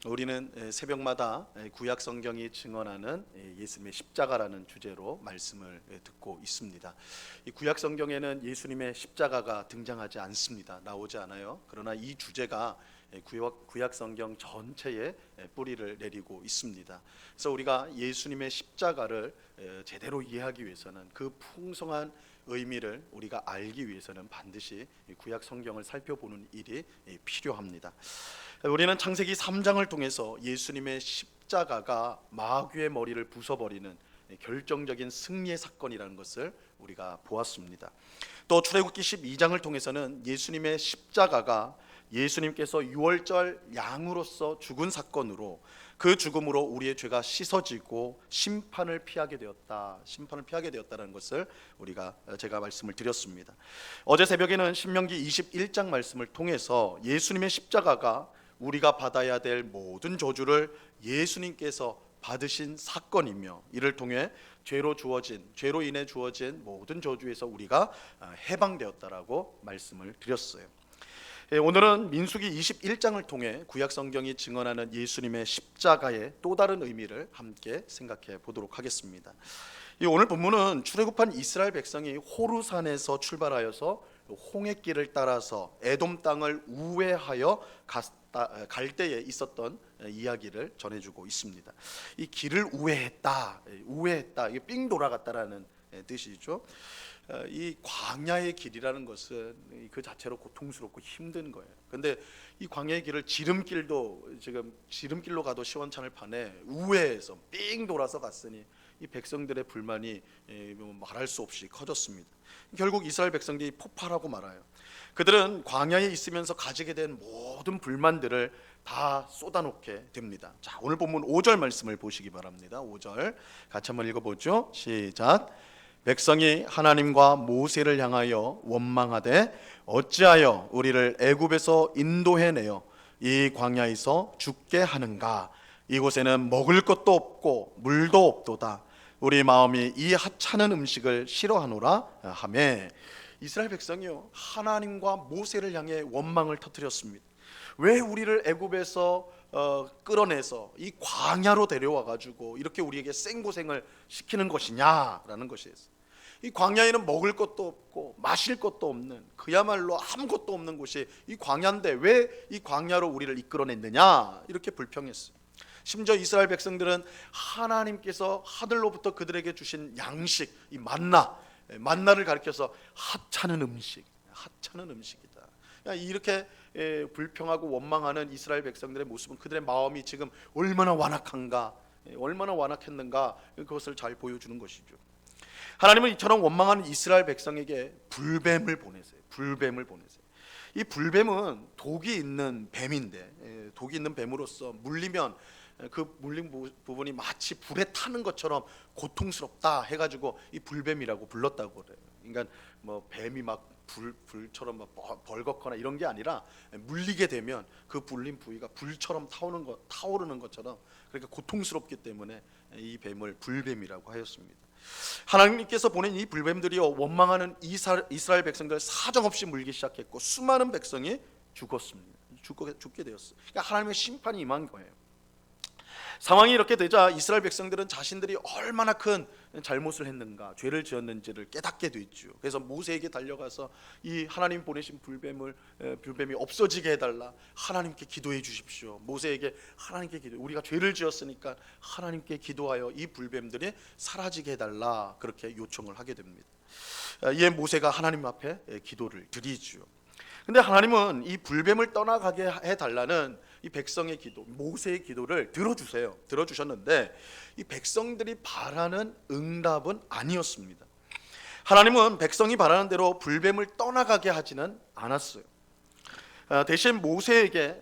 우리는 새벽마다 구약 성경이 증언하는 예수님의 십자가라는 주제로 말씀을 듣고 있습니다. 이 구약 성경에는 예수님의 십자가가 등장하지 않습니다. 나오지 않아요. 그러나 이 주제가 구약 성경 전체에 뿌리를 내리고 있습니다. 그래서 우리가 예수님의 십자가를 제대로 이해하기 위해서는 그 풍성한 의미를 우리가 알기 위해서는 반드시 구약 성경을 살펴보는 일이 필요합니다. 우리는 창세기 3장을 통해서 예수님의 십자가가 마귀의 머리를 부숴버리는 결정적인 승리의 사건이라는 것을 우리가 보았습니다. 또 출애굽기 12장을 통해서는 예수님의 십자가가 예수님께서 유월절 양으로서 죽은 사건으로 그 죽음으로 우리의 죄가 씻어지고 심판을 피하게 되었다는 것을 제가 말씀을 드렸습니다. 어제 새벽에는 신명기 21장 말씀을 통해서 예수님의 십자가가 우리가 받아야 될 모든 저주를 예수님께서 받으신 사건이며, 이를 통해 죄로 인해 주어진 모든 저주에서 우리가 해방되었다라고 말씀을 드렸어요. 오늘은 민수기 21장을 통해 구약 성경이 증언하는 예수님의 십자가의 또 다른 의미를 함께 생각해 보도록 하겠습니다. 오늘 본문은 출애굽한 이스라엘 백성이 호르산에서 출발하여서 홍해길을 따라서 에돔 땅을 우회하여 갈 때에 있었던 이야기를 전해주고 있습니다. 이 길을 우회했다, 이게 삥 돌아갔다라는 뜻이죠. 이 광야의 길이라는 것은 그 자체로 고통스럽고 힘든 거예요. 근데 이 광야의 길을 지름길로 가도 시원찮을 판에 우회해서 삥 돌아서 갔으니 이 백성들의 불만이 말할 수 없이 커졌습니다. 결국 이스라엘 백성들이 폭발하고 말아요. 그들은 광야에 있으면서 가지게 된 모든 불만들을 다 쏟아놓게 됩니다. 자, 오늘 본문 5절 말씀을 보시기 바랍니다. 5절 같이 한번 읽어보죠. 시작. 백성이 하나님과 모세를 향하여 원망하되 어찌하여 우리를 애굽에서 인도해내어 이 광야에서 죽게 하는가? 이곳에는 먹을 것도 없고 물도 없도다. 우리 마음이 이 하찮은 음식을 싫어하노라 하매. 이스라엘 백성이요, 하나님과 모세를 향해 원망을 터뜨렸습니다. 왜 우리를 애굽에서 끌어내서 이 광야로 데려와 가지고 이렇게 우리에게 생고생을 시키는 것이냐라는 것이었어요. 이 광야에는 먹을 것도 없고 마실 것도 없는, 그야말로 아무것도 없는 곳이 이 광야인데 왜 이 광야로 우리를 이끌어냈느냐, 이렇게 불평했어요. 심지어 이스라엘 백성들은 하나님께서 하늘로부터 그들에게 주신 양식, 이 만나를 가리켜서 하찮은 음식이다. 이렇게 불평하고 원망하는 이스라엘 백성들의 모습은 그들의 마음이 지금 얼마나 완악했는가, 그것을 잘 보여주는 것이죠. 하나님은 이처럼 원망하는 이스라엘 백성에게 불뱀을 보내세요. 이 불뱀은 독이 있는 뱀인데, 독이 있는 뱀으로서 물리면 그 물린 부분이 마치 불에 타는 것처럼 고통스럽다 해가지고 이 불뱀이라고 불렀다고 그래요. 그러니까 뭐 뱀이 막 불처럼 막 벌겋거나 이런 게 아니라 물리게 되면 그 불린 부위가 불처럼 타오르는 것처럼 그러니까 고통스럽기 때문에 이 뱀을 불뱀이라고 하였습니다. 하나님께서 보낸 이 불뱀들이요, 원망하는 이스라엘 백성들 사정없이 물기 시작했고 수많은 백성이 죽게 되었어요. 그러니까 하나님의 심판이 임한 거예요. 상황이 이렇게 되자 이스라엘 백성들은 자신들이 얼마나 큰 잘못을 했는가, 죄를 지었는지를 깨닫게 됐죠. 그래서 모세에게 달려가서 이 하나님 보내신 불뱀이 없어지게 해달라, 하나님께 기도해 주십시오. 모세에게 하나님께 우리가 죄를 지었으니까 하나님께 기도하여 이 불뱀들이 사라지게 해달라, 그렇게 요청을 하게 됩니다. 이에 모세가 하나님 앞에 기도를 드리죠. 근데 하나님은 이 불뱀을 떠나가게 해달라는 이 백성의 기도, 모세의 기도를 들어주셨는데 이 백성들이 바라는 응답은 아니었습니다. 하나님은 백성이 바라는 대로 불뱀을 떠나가게 하지는 않았어요. 대신 모세에게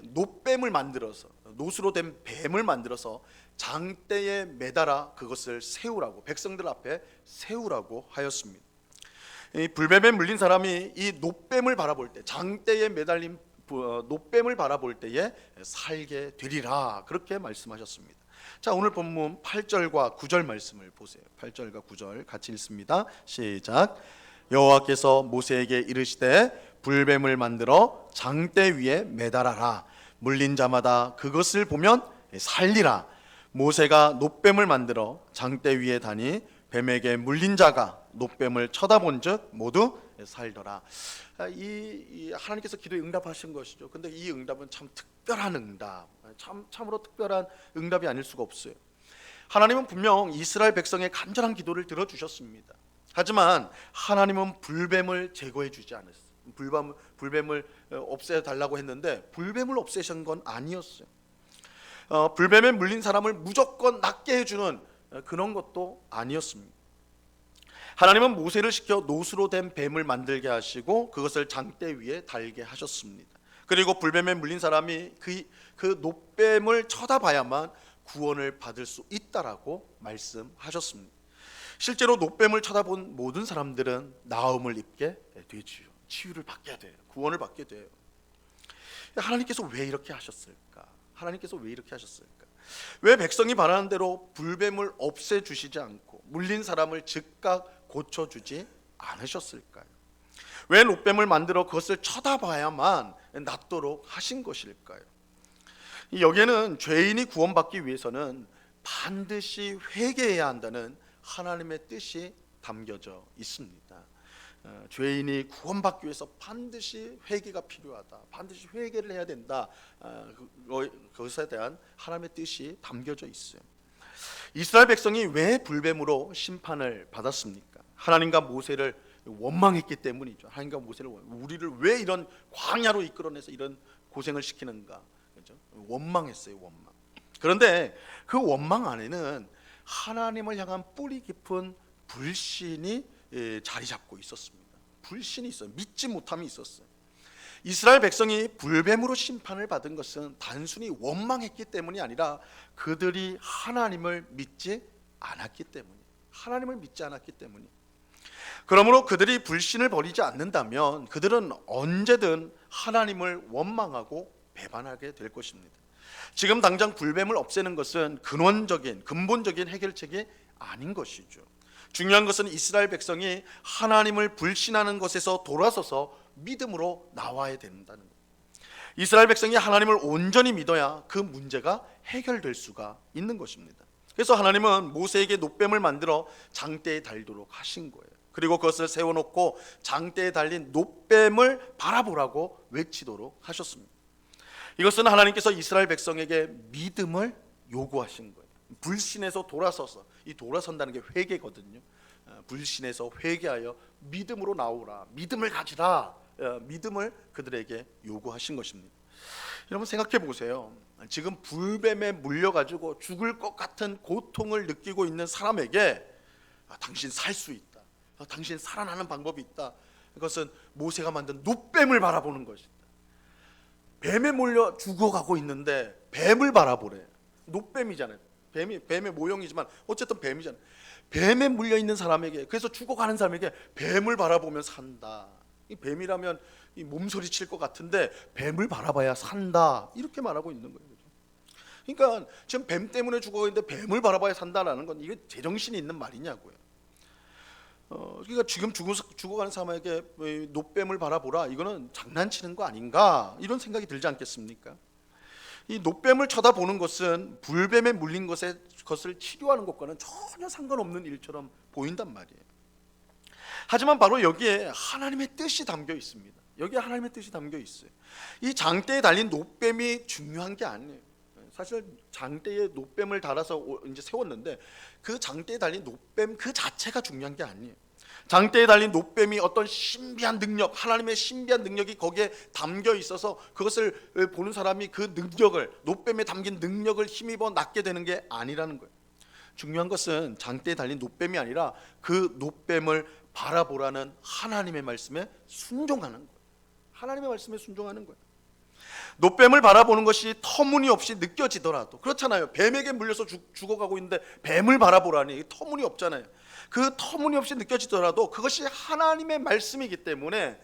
노스로 된 뱀을 만들어서 장대에 매달아 그것을 백성들 앞에 세우라고 하였습니다. 이 불뱀에 물린 사람이 이 노뱀을 바라볼 때, 장대에 매달린 노뱀을 바라볼 때에 살게 되리라, 그렇게 말씀하셨습니다. 자, 오늘 본문 8절과 9절 말씀을 보세요. 8절과 9절 같이 읽습니다. 시작. 여호와께서 모세에게 이르시되 불뱀을 만들어 장대 위에 매달아라. 물린 자마다 그것을 보면 살리라. 모세가 노뱀을 만들어 장대 위에 다니 뱀에게 물린 자가 노뱀을 쳐다본즉 모두 살더라. 이 하나님께서 기도에 응답하신 것이죠. 근데 이 응답은 참 특별한 응답, 참으로 특별한 응답이 아닐 수가 없어요. 하나님은 분명 이스라엘 백성의 간절한 기도를 들어주셨습니다. 하지만 하나님은 불뱀을 제거해 주지 않았어요. 불뱀을 없애달라고 했는데 불뱀을 없애신 건 아니었어요. 불뱀에 물린 사람을 무조건 낫게 해주는 그런 것도 아니었습니다. 하나님은 모세를 시켜 노수로 된 뱀을 만들게 하시고 그것을 장대 위에 달게 하셨습니다. 그리고 불뱀에 물린 사람이 그 노뱀을 쳐다봐야만 구원을 받을 수 있다라고 말씀하셨습니다. 실제로 노뱀을 쳐다본 모든 사람들은 나음을 입게 되지요. 치유를 받게 돼요. 구원을 받게 돼요. 하나님께서 왜 이렇게 하셨을까? 하나님께서 왜 이렇게 하셨을까? 왜 백성이 바라는 대로 불뱀을 없애주시지 않고 물린 사람을 즉각 고쳐주지 않으셨을까요? 왜 노뱀을 만들어 그것을 쳐다봐야만 낫도록 하신 것일까요? 여기에는 죄인이 구원받기 위해서는 반드시 회개해야 한다는 하나님의 뜻이 담겨져 있습니다. 죄인이 구원받기 위해서 반드시 회개가 필요하다. 반드시 회개를 해야 된다. 그것에 대한 하나님의 뜻이 담겨져 있어요. 이스라엘 백성이 왜 불뱀으로 심판을 받았습니까? 하나님과 모세를 원망했기 때문이죠. 하나님과 모세를 우리를 왜 이런 광야로 이끌어내서 이런 고생을 시키는가? 그렇죠? 원망했어요. 원망. 그런데 그 원망 안에는 하나님을 향한 뿌리 깊은 불신이 자리 잡고 있었습니다. 불신이 있어요. 믿지 못함이 있었어요. 이스라엘 백성이 불뱀으로 심판을 받은 것은 단순히 원망했기 때문이 아니라 그들이 하나님을 믿지 않았기 때문이에요. 하나님을 믿지 않았기 때문이에요. 그러므로 그들이 불신을 버리지 않는다면 그들은 언제든 하나님을 원망하고 배반하게 될 것입니다. 지금 당장 불뱀을 없애는 것은 근본적인 해결책이 아닌 것이죠. 중요한 것은 이스라엘 백성이 하나님을 불신하는 것에서 돌아서서 믿음으로 나와야 된다는 것. 이스라엘 백성이 하나님을 온전히 믿어야 그 문제가 해결될 수가 있는 것입니다. 그래서 하나님은 모세에게 노뱀을 만들어 장대에 달도록 하신 거예요. 그리고 그것을 세워놓고 장대에 달린 노뱀을 바라보라고 외치도록 하셨습니다. 이것은 하나님께서 이스라엘 백성에게 믿음을 요구하신 거예요. 불신에서 돌아서서, 이 돌아선다는 게 회개거든요. 불신에서 회개하여 믿음으로 나오라, 믿음을 가지라, 믿음을 그들에게 요구하신 것입니다. 여러분 생각해 보세요. 지금 불뱀에 물려가지고 죽을 것 같은 고통을 느끼고 있는 사람에게 당신 살 수 있다, 당신 살아나는 방법이 있다. 그것은 모세가 만든 노뱀을 바라보는 것이다. 뱀에 몰려 죽어가고 있는데 뱀을 바라보래. 노뱀이잖아요. 뱀의 모형이지만 어쨌든 뱀이잖아요. 뱀에 물려 있는 사람에게, 그래서 죽어가는 사람에게 뱀을 바라보면 산다. 이 뱀이라면 이 몸소리 칠 것 같은데 뱀을 바라봐야 산다. 이렇게 말하고 있는 거예요. 그러니까 지금 뱀 때문에 죽어가는데 뱀을 바라봐야 산다라는 건 이게 제정신이 있는 말이냐고요. 그러니까 지금 죽어가는 사람에게 노뱀을 바라보라, 이거는 장난치는 거 아닌가, 이런 생각이 들지 않겠습니까? 이 노뱀을 쳐다보는 것은 불뱀에 물린 것을 치료하는 것과는 전혀 상관없는 일처럼 보인단 말이에요. 하지만 바로 여기에 하나님의 뜻이 담겨 있습니다. 여기에 하나님의 뜻이 담겨 있어요. 이 장대에 달린 노뱀이 중요한 게 아니에요. 사실 장대에 노뱀을 달아서 이제 세웠는데 그 장대에 달린 노뱀 그 자체가 중요한 게 아니에요. 장대에 달린 노뱀이 어떤 신비한 능력, 하나님의 신비한 능력이 거기에 담겨 있어서 그것을 보는 사람이 그 능력을, 노뱀에 담긴 능력을 힘입어 낫게 되는 게 아니라는 거예요. 중요한 것은 장대에 달린 노뱀이 아니라 그 노뱀을 바라보라는 하나님의 말씀에 순종하는 거예요. 하나님의 말씀에 순종하는 거예요. 노뱀을 바라보는 것이 터무니없이 느껴지더라도, 그렇잖아요. 뱀에게 물려서 죽어가고 있는데 뱀을 바라보라니 터무니없잖아요. 그 터무니없이 느껴지더라도 그것이 하나님의 말씀이기 때문에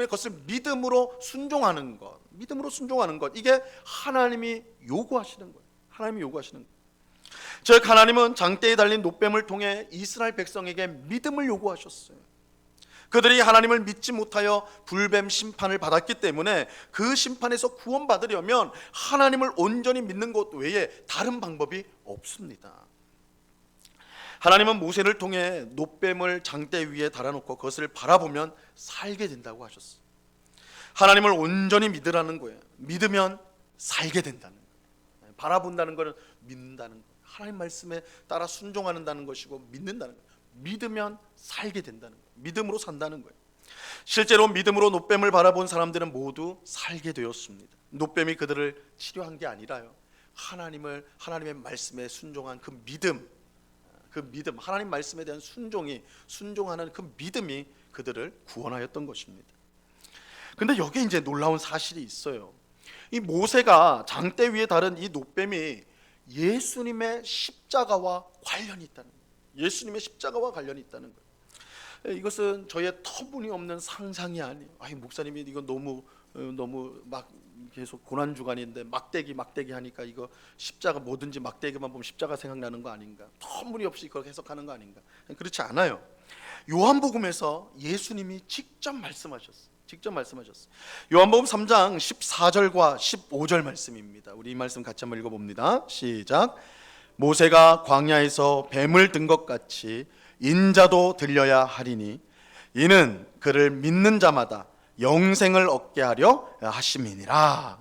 그것을 믿음으로 순종하는 것, 이게 하나님이 요구하시는 거예요. 하나님이 요구하시는 거예요. 즉 하나님은 장대에 달린 노뱀을 통해 이스라엘 백성에게 믿음을 요구하셨어요. 그들이 하나님을 믿지 못하여 불뱀 심판을 받았기 때문에 그 심판에서 구원받으려면 하나님을 온전히 믿는 것 외에 다른 방법이 없습니다. 하나님은 모세를 통해 놋뱀을 장대 위에 달아놓고 그것을 바라보면 살게 된다고 하셨어요. 하나님을 온전히 믿으라는 거예요. 믿으면 살게 된다는 거예요. 바라본다는 것은 믿는다는 거예요. 하나님 말씀에 따라 순종한다는 것이고 믿는다는 거예요. 믿으면 살게 된다는 거예요. 믿음으로 산다는 거예요. 실제로 믿음으로 놋뱀을 바라본 사람들은 모두 살게 되었습니다. 놋뱀이 그들을 치료한 게 아니라요, 하나님의 말씀에 순종한 그 믿음, 하나님 말씀에 대한 순종하는 그 믿음이 그들을 구원하였던 것입니다. 근데 여기에 이제 놀라운 사실이 있어요. 이 모세가 장대 위에 다른 이 놋뱀이 예수님의 십자가와 관련이 있다는 거예요. 예수님의 십자가와 관련이 있다는 거예요. 이것은 저의 터무니없는 상상이 아니에요. 목사님이 이거 너무 막 계속 고난 주간인데 막대기 하니까 이거 십자가, 뭐든지 막대기만 보면 십자가 생각나는 거 아닌가? 터무니없이 그렇게 해석하는 거 아닌가? 그렇지 않아요. 요한복음에서 예수님이 직접 말씀하셨어요. 요한복음 3장 14절과 15절 말씀입니다. 우리 이 말씀 같이 한번 읽어봅니다. 시작. 모세가 광야에서 뱀을 든 것 같이 인자도 들려야 하리니 이는 그를 믿는 자마다 영생을 얻게 하려 하심이니라.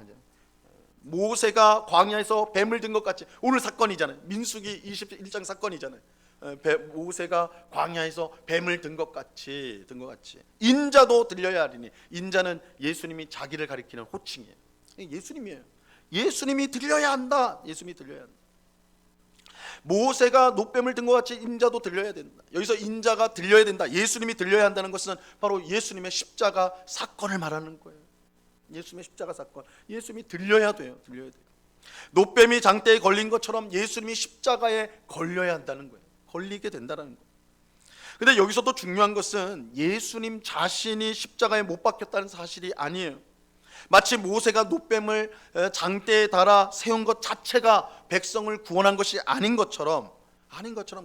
모세가 광야에서 뱀을 든 것 같이, 오늘 사건이잖아요. 민수기 21장 사건이잖아요. 모세가 광야에서 뱀을 든 것 같이 인자도 들려야 하리니, 인자는 예수님이 자기를 가리키는 호칭이에요. 예수님이에요. 예수님이 들려야 한다. 모세가 놋뱀을 든 것 같이 인자도 들려야 된다. 여기서 인자가 들려야 된다, 예수님이 들려야 한다는 것은 바로 예수님의 십자가 사건을 말하는 거예요. 예수님의 십자가 사건, 예수님이 들려야 돼요. 놋뱀이 장대에 걸린 것처럼 예수님이 십자가에 걸려야 한다는 거예요. 걸리게 된다는 거예요. 근데 여기서 또 중요한 것은 예수님 자신이 십자가에 못 박혔다는 사실이 아니에요. 마치 모세가 놋뱀을 장대에 달아 세운 것 자체가 백성을 구원한 것이 아닌 것처럼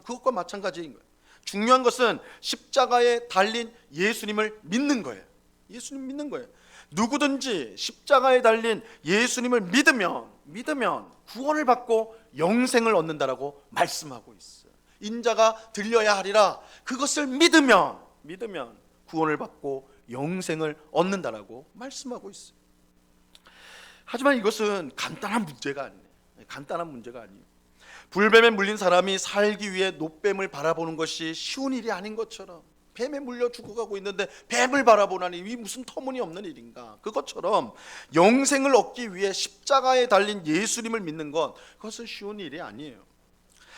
그것과 마찬가지인 거예요. 중요한 것은 십자가에 달린 예수님을 믿는 거예요. 예수님 믿는 거예요. 누구든지 십자가에 달린 예수님을 믿으면 구원을 받고 영생을 얻는다라고 말씀하고 있어요. 인자가 들려야 하리라, 그것을 믿으면 구원을 받고 영생을 얻는다라고 말씀하고 있어요. 하지만 이것은 간단한 문제가 아니에요. 불뱀에 물린 사람이 살기 위해 놋뱀을 바라보는 것이 쉬운 일이 아닌 것처럼, 뱀에 물려 죽어가고 있는데 뱀을 바라보라니 이 무슨 터무니없는 일인가? 그것처럼 영생을 얻기 위해 십자가에 달린 예수님을 믿는 것, 그것은 쉬운 일이 아니에요.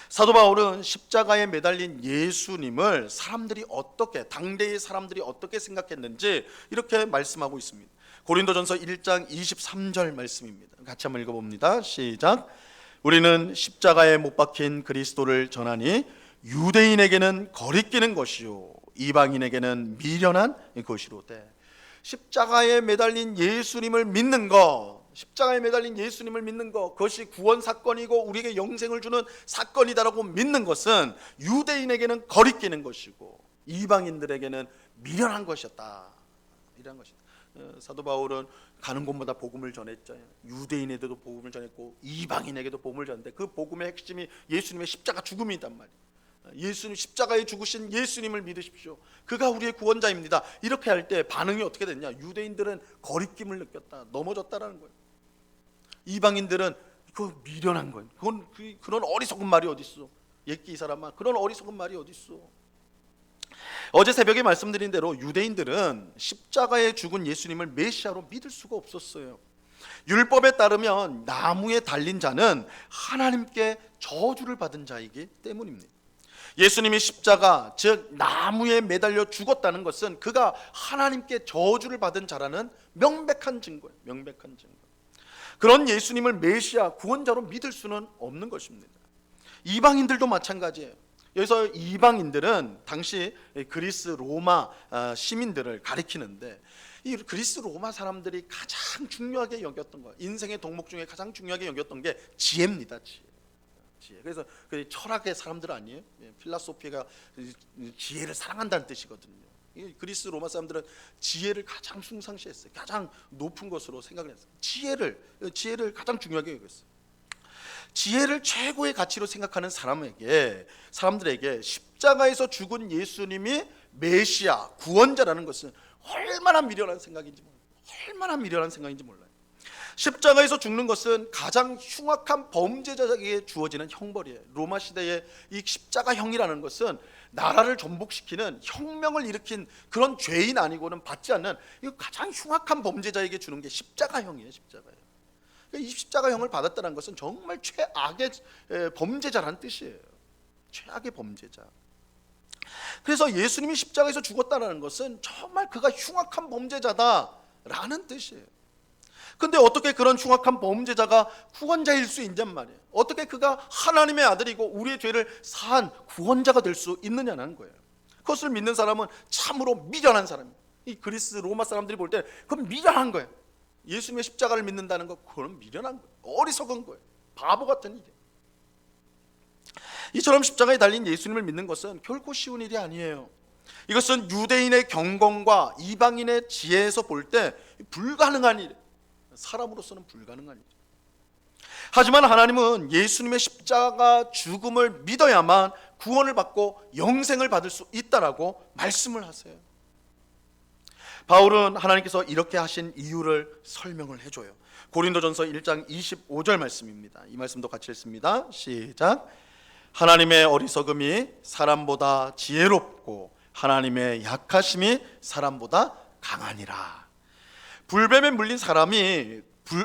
사도 바울은 십자가에 매달린 예수님을 당대의 사람들이 어떻게 생각했는지 이렇게 말씀하고 있습니다. 고린도전서 1장 23절 말씀입니다. 같이 한번 읽어봅니다. 시작. 우리는 십자가에 못 박힌 그리스도를 전하니 유대인에게는 거리끼는 것이요 이방인에게는 미련한 것이로되. 십자가에 매달린 예수님을 믿는 것, 그것이 구원 사건이고 우리에게 영생을 주는 사건이다라고 믿는 것은 유대인에게는 거리끼는 것이고 이방인들에게는 미련한 것이었다. 사도 바울은 가는 곳마다 복음을 전했잖아요. 유대인에게도 복음을 전했고 이방인에게도 복음을 전했는데 그 복음의 핵심이 예수님의 십자가 죽음이단 말이에요. 예수님 십자가에 죽으신 예수님을 믿으십시오. 그가 우리의 구원자입니다. 이렇게 할 때 반응이 어떻게 됐냐? 유대인들은 거리낌을 느꼈다, 넘어졌다라는 거예요. 이방인들은 그거 미련한 거예요. 그런 어리석은 말이 어디 있어? 옛기 이 사람아, 그런 어리석은 말이 어디 있어? 어제 새벽에 말씀드린 대로 유대인들은 십자가에 죽은 예수님을 메시아로 믿을 수가 없었어요. 율법에 따르면 나무에 달린 자는 하나님께 저주를 받은 자이기 때문입니다. 예수님이 십자가, 즉 나무에 매달려 죽었다는 것은 그가 하나님께 저주를 받은 자라는 명백한 증거예요. 그런 예수님을 메시아, 구원자로 믿을 수는 없는 것입니다. 이방인들도 마찬가지예요. 여기서 이방인들은 당시 그리스 로마 시민들을 가리키는데, 이 그리스 로마 사람들이 가장 중요하게 여겼던 거, 인생의 덕목 중에 가장 중요하게 여겼던 게 지혜입니다. 지혜. 그래서 그 철학의 사람들 아니에요? 필라소피가 지혜를 사랑한다는 뜻이거든요. 이 그리스 로마 사람들은 지혜를 가장 숭상시했어요. 가장 높은 것으로 생각을 했어요. 지혜를 가장 중요하게 여겼어요. 지혜를 최고의 가치로 생각하는 사람들에게 십자가에서 죽은 예수님이 메시아, 구원자라는 것은 얼마나 미련한 생각인지 몰라요. 십자가에서 죽는 것은 가장 흉악한 범죄자에게 주어지는 형벌이에요. 로마 시대의 이 십자가형이라는 것은 나라를 전복시키는 혁명을 일으킨 그런 죄인 아니고는 받지 않는 이 가장 흉악한 범죄자에게 주는 게 십자가형이에요. 이 십자가형을 받았다는 것은 정말 최악의 범죄자라는 뜻이에요. 최악의 범죄자. 그래서 예수님이 십자가에서 죽었다는 것은 정말 그가 흉악한 범죄자다라는 뜻이에요. 근데 어떻게 그런 흉악한 범죄자가 구원자일 수 있냔 말이에요. 어떻게 그가 하나님의 아들이고 우리의 죄를 사한 구원자가 될 수 있느냐는 거예요. 그것을 믿는 사람은 참으로 미련한 사람이에요. 이 그리스 로마 사람들이 볼 때 그건 미련한 거예요. 예수님의 십자가를 믿는다는 거, 그건 미련한 거예요. 어리석은 거예요. 바보 같은 일이에요. 이처럼 십자가에 달린 예수님을 믿는 것은 결코 쉬운 일이 아니에요. 이것은 유대인의 경건과 이방인의 지혜에서 볼 때 불가능한 일이에요. 사람으로서는 불가능한 일이죠. 하지만 하나님은 예수님의 십자가 죽음을 믿어야만 구원을 받고 영생을 받을 수 있다라고 말씀을 하세요. 바울은 하나님께서 이렇게 하신 이유를 설명을 해줘요. 고린도전서 1장 25절 말씀입니다. 이 말씀도 같이 읽습니다. 시작. 하나님의 어리석음이 사람보다 지혜롭고 하나님의 약하심이 사람보다 강하니라. 불뱀에 물린 사람이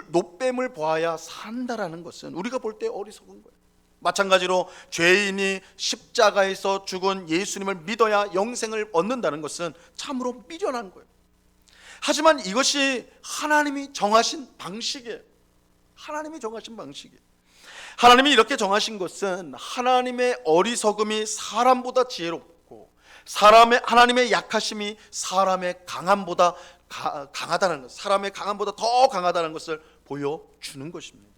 노뱀을 보아야 산다라는 것은 우리가 볼 때 어리석은 거예요. 마찬가지로 죄인이 십자가에서 죽은 예수님을 믿어야 영생을 얻는다는 것은 참으로 미련한 거예요. 하지만 이것이 하나님이 정하신 방식이에요. 하나님이 이렇게 정하신 것은 하나님의 어리석음이 사람보다 지혜롭고 하나님의 약하심이 사람의 강함보다 강하다는 것, 사람의 강함보다 더 강하다는 것을 보여주는 것입니다.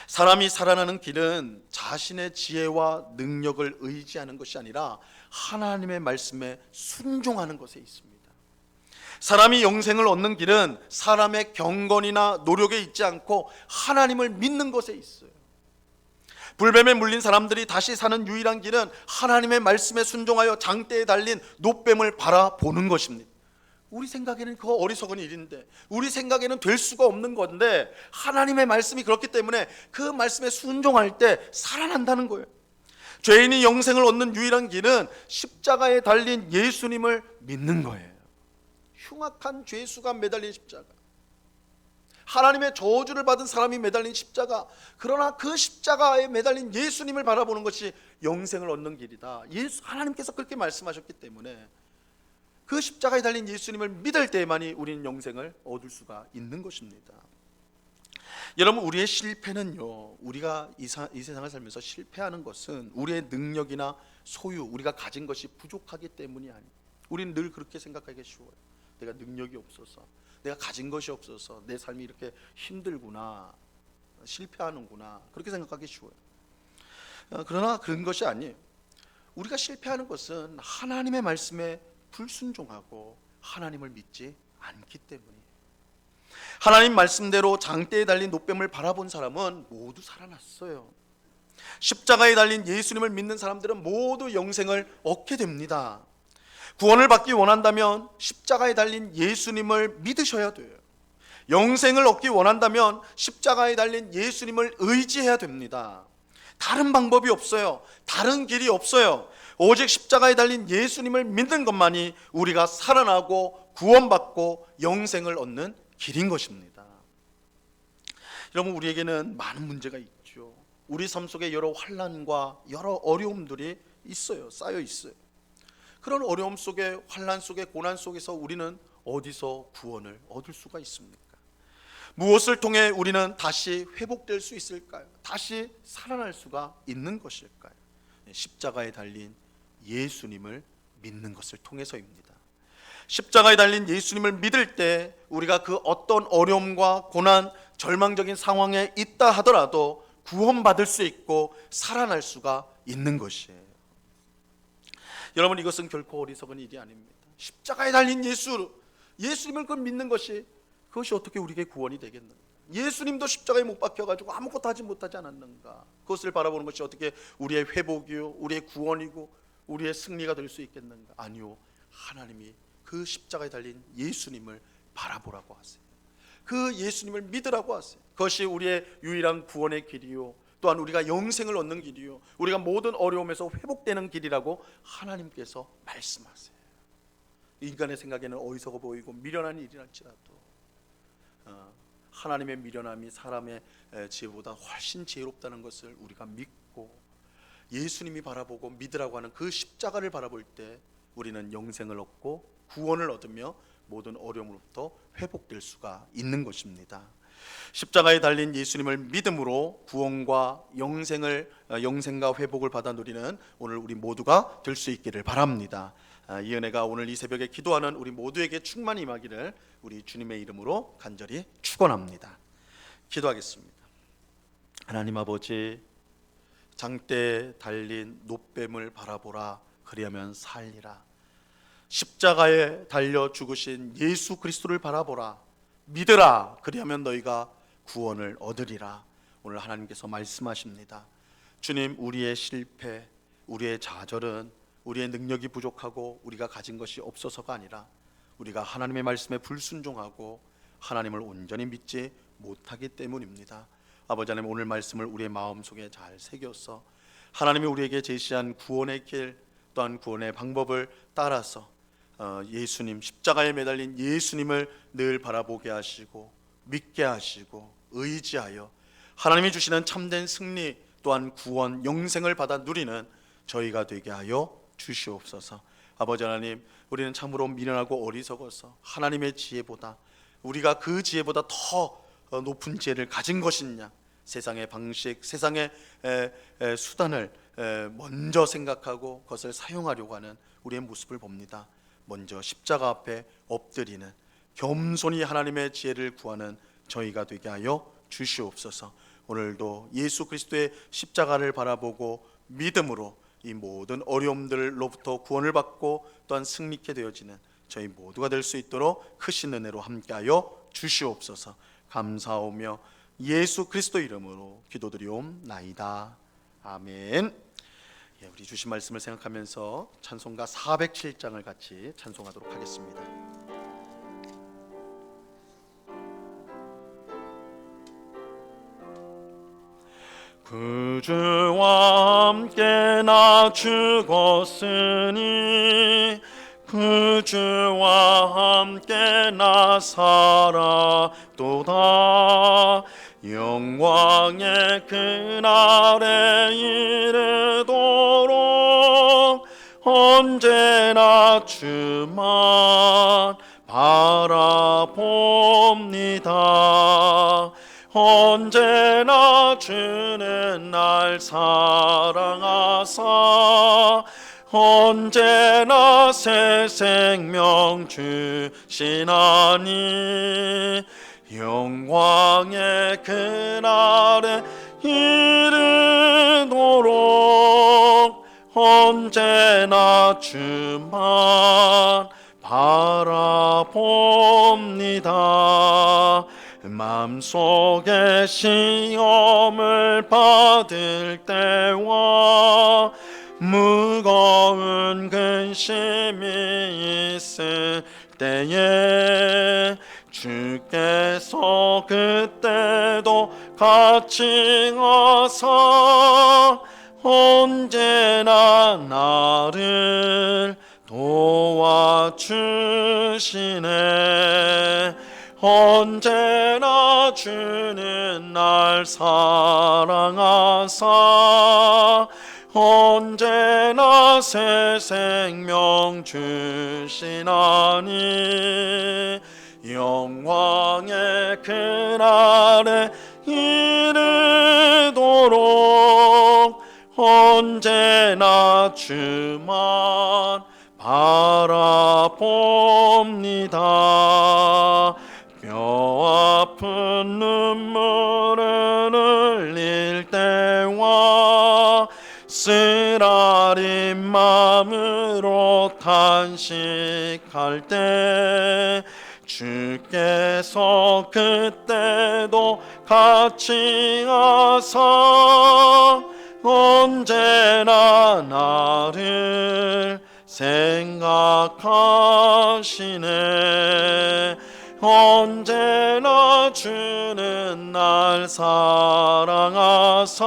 사람이 살아나는 길은 자신의 지혜와 능력을 의지하는 것이 아니라 하나님의 말씀에 순종하는 것에 있습니다. 사람이 영생을 얻는 길은 사람의 경건이나 노력에 있지 않고 하나님을 믿는 것에 있어요. 불뱀에 물린 사람들이 다시 사는 유일한 길은 하나님의 말씀에 순종하여 장대에 달린 노뱀을 바라보는 것입니다. 우리 생각에는 그거 어리석은 일인데, 우리 생각에는 될 수가 없는 건데 하나님의 말씀이 그렇기 때문에 그 말씀에 순종할 때 살아난다는 거예요. 죄인이 영생을 얻는 유일한 길은 십자가에 달린 예수님을 믿는 거예요. 흉악한 죄수가 매달린 십자가, 하나님의 저주를 받은 사람이 매달린 십자가, 그러나 그 십자가에 매달린 예수님을 바라보는 것이 영생을 얻는 길이다. 하나님께서 그렇게 말씀하셨기 때문에 그 십자가에 달린 예수님을 믿을 때만이 우리는 영생을 얻을 수가 있는 것입니다. 여러분, 우리의 실패는요, 우리가 이 세상을 살면서 실패하는 것은 우리의 능력이나 소유, 우리가 가진 것이 부족하기 때문이 아니에요. 우리는 늘 그렇게 생각하기 쉬워요. 내가 능력이 없어서, 내가 가진 것이 없어서 내 삶이 이렇게 힘들구나, 실패하는구나, 그렇게 생각하기 쉬워요. 그러나 그런 것이 아니에요. 우리가 실패하는 것은 하나님의 말씀에 불순종하고 하나님을 믿지 않기 때문이에요. 하나님 말씀대로 장대에 달린 노뱀을 바라본 사람은 모두 살아났어요. 십자가에 달린 예수님을 믿는 사람들은 모두 영생을 얻게 됩니다. 구원을 받기 원한다면 십자가에 달린 예수님을 믿으셔야 돼요. 영생을 얻기 원한다면 십자가에 달린 예수님을 의지해야 됩니다. 다른 방법이 없어요. 다른 길이 없어요. 오직 십자가에 달린 예수님을 믿는 것만이 우리가 살아나고 구원받고 영생을 얻는 길인 것입니다. 여러분, 우리에게는 많은 문제가 있죠. 우리 삶 속에 여러 환난과 여러 어려움들이 있어요. 쌓여 있어요. 그런 어려움 속에, 환난 속에, 고난 속에서 우리는 어디서 구원을 얻을 수가 있습니까? 무엇을 통해 우리는 다시 회복될 수 있을까요? 다시 살아날 수가 있는 것일까요? 십자가에 달린 예수님을 믿는 것을 통해서입니다. 십자가에 달린 예수님을 믿을 때 우리가 그 어떤 어려움과 고난, 절망적인 상황에 있다 하더라도 구원받을 수 있고 살아날 수가 있는 것이에요. 여러분, 이것은 결코 어리석은 일이 아닙니다. 십자가에 달린 예수님을 믿는 그것이 어떻게 우리에게 구원이 되겠는가? 예수님도 십자가에 못 박혀가지고 아무것도 하지 못하지 않았는가? 그것을 바라보는 것이 어떻게 우리의 회복이요, 우리의 구원이고 우리의 승리가 될 수 있겠는가? 아니요, 하나님이 그 십자가에 달린 예수님을 바라보라고 하세요. 그 예수님을 믿으라고 하세요. 그것이 우리의 유일한 구원의 길이요, 또한 우리가 영생을 얻는 길이요, 우리가 모든 어려움에서 회복되는 길이라고 하나님께서 말씀하세요. 인간의 생각에는 어리석어 보이고 미련한 일이랄지라도 하나님의 미련함이 사람의 지혜보다 훨씬 지혜롭다는 것을 우리가 믿고 예수님이 바라보고 믿으라고 하는 그 십자가를 바라볼 때 우리는 영생을 얻고 구원을 얻으며 모든 어려움으로부터 회복될 수가 있는 것입니다. 십자가에 달린 예수님을 믿음으로 구원과 영생과 회복을 받아 누리는 오늘 우리 모두가 될 수 있기를 바랍니다. 이 은혜가 오늘 이 새벽에 기도하는 우리 모두에게 충만히 임하기를 우리 주님의 이름으로 간절히 축원합니다. 기도하겠습니다. 하나님 아버지, 장대에 달린 놋뱀을 바라보라, 그리하면 살리라. 십자가에 달려 죽으신 예수 그리스도를 바라보라, 믿으라, 그리하면 너희가 구원을 얻으리라. 오늘 하나님께서 말씀하십니다. 주님, 우리의 실패, 우리의 좌절은 우리의 능력이 부족하고 우리가 가진 것이 없어서가 아니라 우리가 하나님의 말씀에 불순종하고 하나님을 온전히 믿지 못하기 때문입니다. 아버지 하나님, 오늘 말씀을 우리의 마음속에 잘 새겨서 하나님이 우리에게 제시한 구원의 길, 또한 구원의 방법을 따라서 예수님, 십자가에 매달린 예수님을 늘 바라보게 하시고 믿게 하시고 의지하여 하나님이 주시는 참된 승리, 또한 구원, 영생을 받아 누리는 저희가 되게 하여 주시옵소서. 아버지 하나님, 우리는 참으로 미련하고 어리석어서 하나님의 지혜보다, 우리가 그 지혜보다 더 높은 지혜를 가진 것이냐, 세상의 방식, 세상의 수단을 먼저 생각하고 그것을 사용하려고 하는 우리의 모습을 봅니다. 먼저 십자가 앞에 엎드리는, 겸손히 하나님의 지혜를 구하는 저희가 되게 하여 주시옵소서. 오늘도 예수 그리스도의 십자가를 바라보고 믿음으로 이 모든 어려움들로부터 구원을 받고 또한 승리케 되어지는 저희 모두가 될 수 있도록 크신 은혜로 함께하여 주시옵소서. 감사하며 예수 그리스도 이름으로 기도드리옵나이다. 아멘. 우리 주신 말씀을 생각하면서 찬송가 407장을 같이 찬송하도록 하겠습니다. 그 주와 함께 나 죽었으니 그 주와 함께 나 살았도다. 영광의 그날에 이르도록 언제나 주만 바라봅니다. 언제나 주는 날 사랑하사 언제나 새 생명 주시나니 영광의 그날에 이르도록 언제나 주만 바라봅니다. 마음속에 시험을 받을 때와 무거운 근심이 있을 때에 주께서 그때도 같이 가사 언제나 나를 도와주시네. 언제나 주는 날 사랑하사 언제나 새 생명 주시나니 영광의 그날에 이르도록 언제나 주만 바라봅니다. 뼈 아픈 눈물을 흘릴 때와 쓰라린 마음을 마음으로 탄식할 때 주께서 그때도 같이 하사 언제나 나를 생각하시네. 언제나 주는 날 사랑하사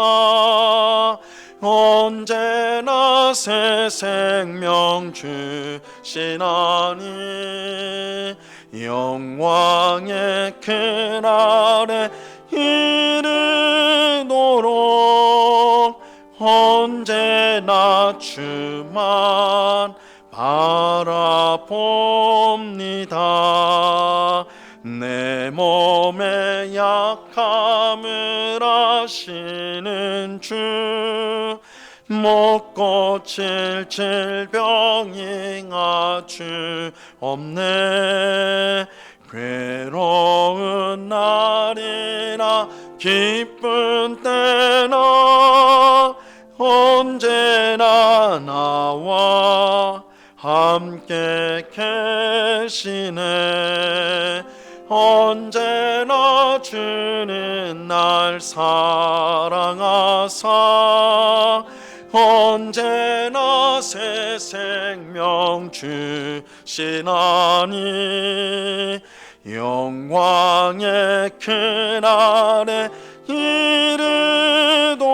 언제나 새 생명 주시나니 영광의 그날에 이르도록 언제나 주만 바라봅니다. 내 몸의 약함을 아시는 주 못 고칠 질병이 아주 없네. 괴로운 날이나 기쁜 때나 언제나 나와 함께 계시네. 언제나 주는 날 사랑하사 언제나 새 생명 주시나니 영광의 그날에 이르도록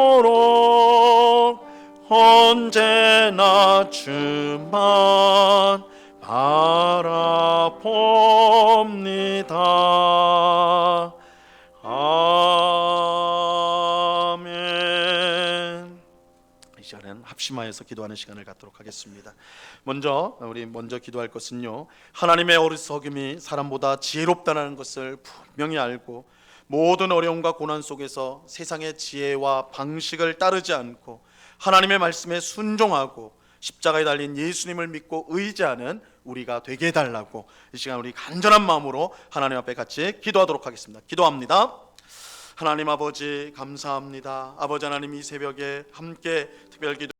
언제나 주만 바라봅니다. 아멘. 이 시간은 합심하여서 기도하는 시간을 갖도록 하겠습니다. 먼저 기도할 것은요, 하나님의 어리석음이 사람보다 지혜롭다는 것을 분명히 알고 모든 어려움과 고난 속에서 세상의 지혜와 방식을 따르지 않고 하나님의 말씀에 순종하고 십자가에 달린 예수님을 믿고 의지하는 우리가 되게 해달라고 이 시간 우리 간절한 마음으로 하나님 앞에 같이 기도하도록 하겠습니다. 기도합니다. 하나님 아버지 감사합니다. 아버지 하나님, 이 새벽에 함께 특별 기도